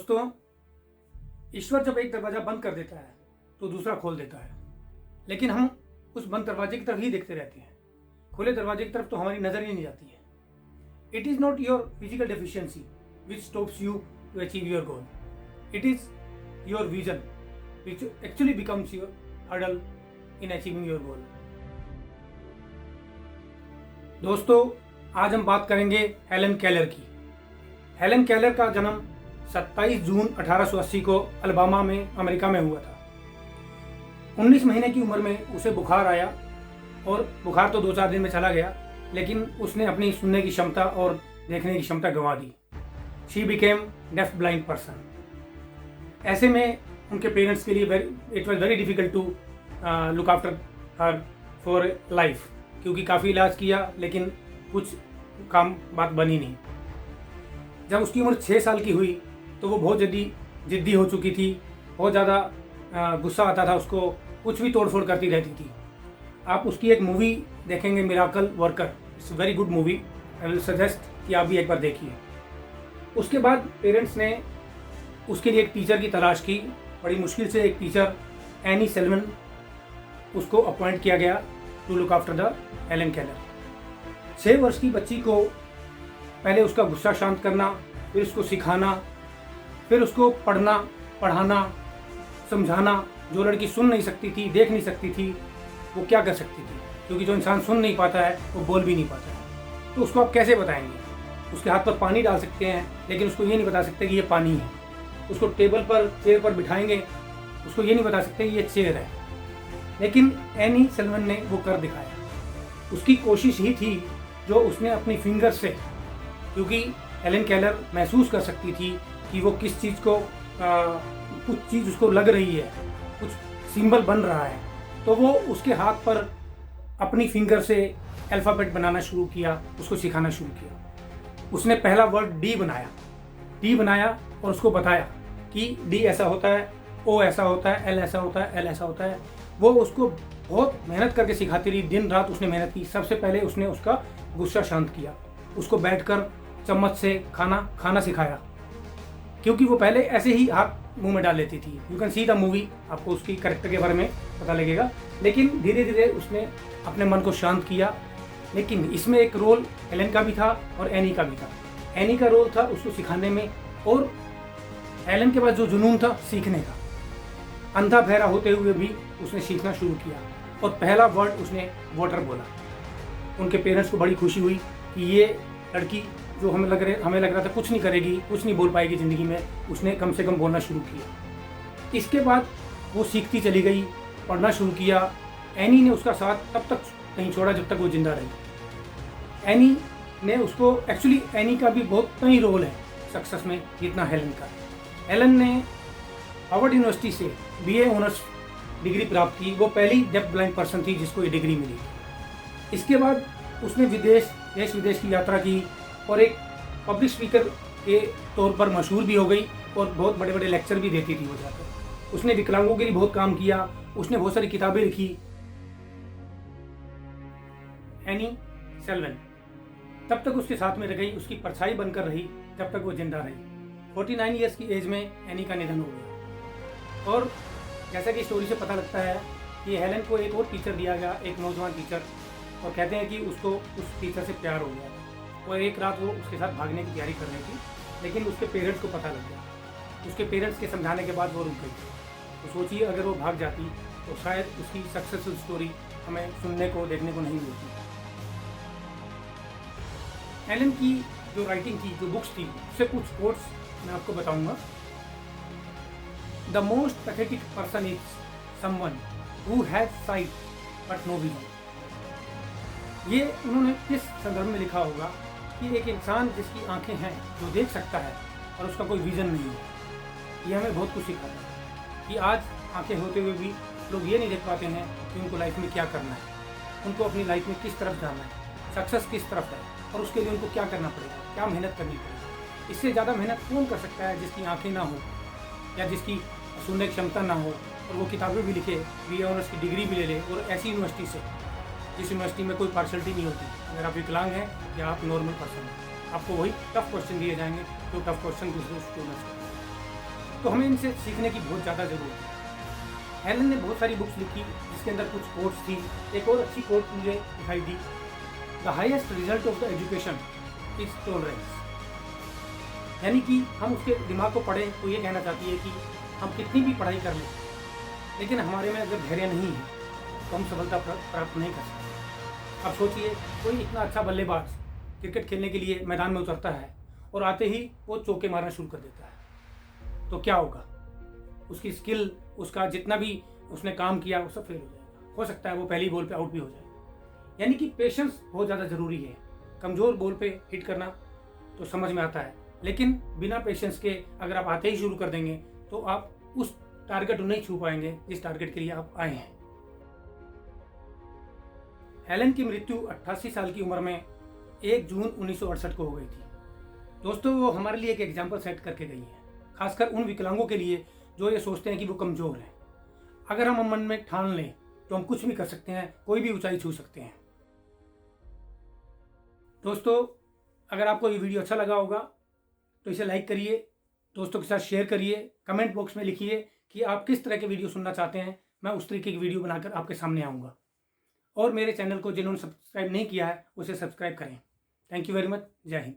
दोस्तों, ईश्वर जब एक दरवाजा बंद कर देता है तो दूसरा खोल देता है, लेकिन हम उस बंद दरवाजे की तरफ ही देखते रहते हैं। खुले दरवाजे की तरफ तो हमारी नजर ही नहीं जाती है। It is not your physical deficiency which stops you to achieve your goal, it is your vision which actually becomes your hurdle in achieving your goal. दोस्तों, आज हम बात करेंगे हेलन केलर की। हेलन केलर का जन्म 27 जून 1880 को अल्बामा में अमेरिका में हुआ था। 19 महीने की उम्र में उसे बुखार आया और बुखार तो 2-4 दिन में चला गया, लेकिन उसने अपनी सुनने की क्षमता और देखने की क्षमता गंवा दी। She became deaf blind person. ऐसे में उनके पेरेंट्स के लिए it was very difficult to look after her for life, क्योंकि काफ़ी इलाज किया लेकिन कुछ काम बात बनी नहीं। जब उसकी उम्र 6 साल की हुई तो वो बहुत जिद्दी हो चुकी थी। बहुत ज़्यादा गुस्सा आता था उसको, कुछ भी तोड़फोड़ करती रहती थी। आप उसकी एक मूवी देखेंगे, miracle worker, it's very good movie, I will suggest कि आप भी एक बार देखिए। उसके बाद पेरेंट्स ने उसके लिए एक टीचर की तलाश की। बड़ी मुश्किल से एक टीचर एनी सेल्वन उसको अपॉइंट किया गया to look after the Helen Keller. 6 वर्ष की बच्ची को पहले उसका गुस्सा शांत करना, फिर उसको सिखाना, फिर उसको पढ़ना, पढ़ाना, समझाना। जो लड़की सुन नहीं सकती थी, देख नहीं सकती थी, वो क्या कर सकती थी? क्योंकि जो इंसान सुन नहीं पाता है वो बोल भी नहीं पाता है। तो उसको आप कैसे बताएंगे? उसके हाथ पर पानी डाल सकते हैं, लेकिन उसको ये नहीं बता सकते कि ये पानी है। उसको टेबल पर, चेयर पर बिठाएंगे, उसको ये नहीं बता सकते कि ये चेयर है। लेकिन एनी सेल्वन ने वो कर दिखाया। उसकी कोशिश ही थी जो उसने अपनी फिंगर से, क्योंकि हेलन केलर महसूस कर सकती थी कि वो किस चीज़ को कुछ चीज़ उसको लग रही है, कुछ सिंबल बन रहा है, तो वो उसके हाथ पर अपनी फिंगर से अल्फ़ाबेट बनाना शुरू किया, उसको सिखाना शुरू किया। उसने पहला वर्ड डी बनाया और उसको बताया कि डी ऐसा होता है, ओ ऐसा होता है, एल ऐसा होता है, एल ऐसा होता है। वो उसको बहुत मेहनत करके सिखाती रही, दिन रात उसने मेहनत की। सबसे पहले उसने उसका गुस्सा शांत किया, उसको बैठकर चम्मच से खाना सिखाया, क्योंकि वो पहले ऐसे ही हाथ मुंह में डाल लेती थी। You can see the movie, आपको उसकी कैरेक्टर के बारे में पता लगेगा। लेकिन धीरे धीरे उसने अपने मन को शांत किया। लेकिन इसमें एक रोल हेलन का भी था और एनी का भी था। एनी का रोल था उसको सिखाने में, और हेलन के पास जो जुनून था सीखने का। अंधा बहरा होते हुए भी उसने सीखना शुरू किया, और पहला वर्ड उसने वाटर बोला। उनके पेरेंट्स को बड़ी खुशी हुई कि ये लड़की जो हमें लग रहा था कुछ नहीं करेगी, कुछ नहीं बोल पाएगी ज़िंदगी में, उसने कम से कम बोलना शुरू किया। इसके बाद वो सीखती चली गई, पढ़ना शुरू किया। एनी ने उसका साथ तब तक नहीं छोड़ा जब तक वो जिंदा रही। एनी ने उसको, एक्चुअली एनी का भी बहुत कई रोल है सक्सेस में जितना हेलन का। हेलन ने हार्वर्ड यूनिवर्सिटी से BA ऑनर्स डिग्री प्राप्त की। वो पहली डेफ ब्लाइंड पर्सन थी जिसको ये डिग्री मिली। इसके बाद उसने देश विदेश की यात्रा की और एक पब्लिक स्पीकर के तौर पर मशहूर भी हो गई, और बहुत बड़े बड़े लेक्चर भी देती थी वो जाकर। उसने विकलांगों के लिए बहुत काम किया, उसने बहुत सारी किताबें लिखी। एनी सेल्वन तब तक उसके साथ में रह गई, उसकी परछाई बनकर रही जब तक वो जिंदा रही। 49 ईयर्स की एज में एनी का निधन हो गया। और जैसा कि स्टोरी से पता लगता है कि हेलन को एक और टीचर दिया गया, एक नौजवान टीचर, और कहते हैं कि उसको उस टीचर से प्यार हो गया, और एक रात वो उसके साथ भागने की तैयारी कर रही थी, लेकिन उसके पेरेंट्स को पता लग गया। उसके पेरेंट्स के समझाने के बाद वो रुक गई। तो सोचिए, अगर वो भाग जाती तो शायद उसकी सक्सेसफुल स्टोरी हमें सुनने को, देखने को नहीं मिलती। हेलन की जो राइटिंग थी, जो बुक्स थी, उससे कुछ कोट्स मैं आपको बताऊंगा। The most pathetic person is someone who has sight but no vision. ये उन्होंने किस संदर्भ में लिखा होगा कि एक इंसान जिसकी आंखें हैं, जो देख सकता है, और उसका कोई विजन नहीं है। ये हमें बहुत कुछ सिखाता है कि आज आंखें होते हुए भी लोग ये नहीं देख पाते हैं कि उनको लाइफ में क्या करना है, उनको अपनी लाइफ में किस तरफ जाना है, सक्सेस किस तरफ है, और उसके लिए उनको क्या करना पड़ेगा, क्या मेहनत करनी पड़ेगी। इससे ज़्यादा मेहनत कौन कर सकता है जिसकी आंखें ना हो, या जिसकी सुनने की क्षमता ना हो, और वो किताबें भी लिखे, BA ऑनर्स की डिग्री भी ले ले, और ऐसी यूनिवर्सिटी से जिस यूनिवर्सिटी में कोई पार्शलिटी नहीं होती। अगर आप विकलांग हैं या आप नॉर्मल पर्सन हैं, आपको वही टफ क्वेश्चन दिए जाएंगे जो टफ क्वेश्चन दूसरे स्टूडेंट्स को। तो हमें इनसे सीखने की बहुत ज़्यादा ज़रूरत है। हेलन ने बहुत सारी बुक्स लिखी जिसके अंदर कुछ कोट्स थी। एक और अच्छी कोट मुझे दिखाई दी, the highest result of the education is tolerance. यानी कि हम उसके दिमाग को पढ़ें तो ये कहना चाहती है कि हम कितनी भी पढ़ाई कर लें, लेकिन हमारे में अगर धैर्य नहीं है तो हम सफलता प्राप्त नहीं कर सकते। अब सोचिए, कोई इतना अच्छा बल्लेबाज क्रिकेट खेलने के लिए मैदान में उतरता है और आते ही वो चौके मारना शुरू कर देता है, तो क्या होगा? उसकी स्किल, उसका जितना भी उसने काम किया वो सब फेल हो जाएगा। हो सकता है वो पहली बॉल पे आउट भी हो जाए। यानी कि पेशेंस बहुत ज़्यादा ज़रूरी है। कमज़ोर बॉल पे हिट करना तो समझ में आता है, लेकिन बिना पेशेंस के अगर आप आते ही शुरू कर देंगे तो आप उस टारगेट को नहीं छू पाएंगे जिस टारगेट के लिए आप आए हैं। हेलन की मृत्यु 88 साल की उम्र में 1 जून 1968 को हो गई थी। दोस्तों, वो हमारे लिए एक एग्जाम्पल सेट करके गई है, खासकर उन विकलांगों के लिए जो ये सोचते हैं कि वो कमज़ोर हैं। अगर हम मन में ठान लें तो हम कुछ भी कर सकते हैं, कोई भी ऊंचाई छू सकते हैं। दोस्तों, अगर आपको ये वीडियो अच्छा लगा होगा तो इसे लाइक करिए, दोस्तों के साथ शेयर करिए, कमेंट बॉक्स में लिखिए कि आप किस तरह के वीडियो सुनना चाहते हैं। मैं उस तरीके की वीडियो बनाकर आपके सामने आऊँगा। और मेरे चैनल को जिन्होंने सब्सक्राइब नहीं किया है उसे सब्सक्राइब करें। Thank you very much. जय हिंद।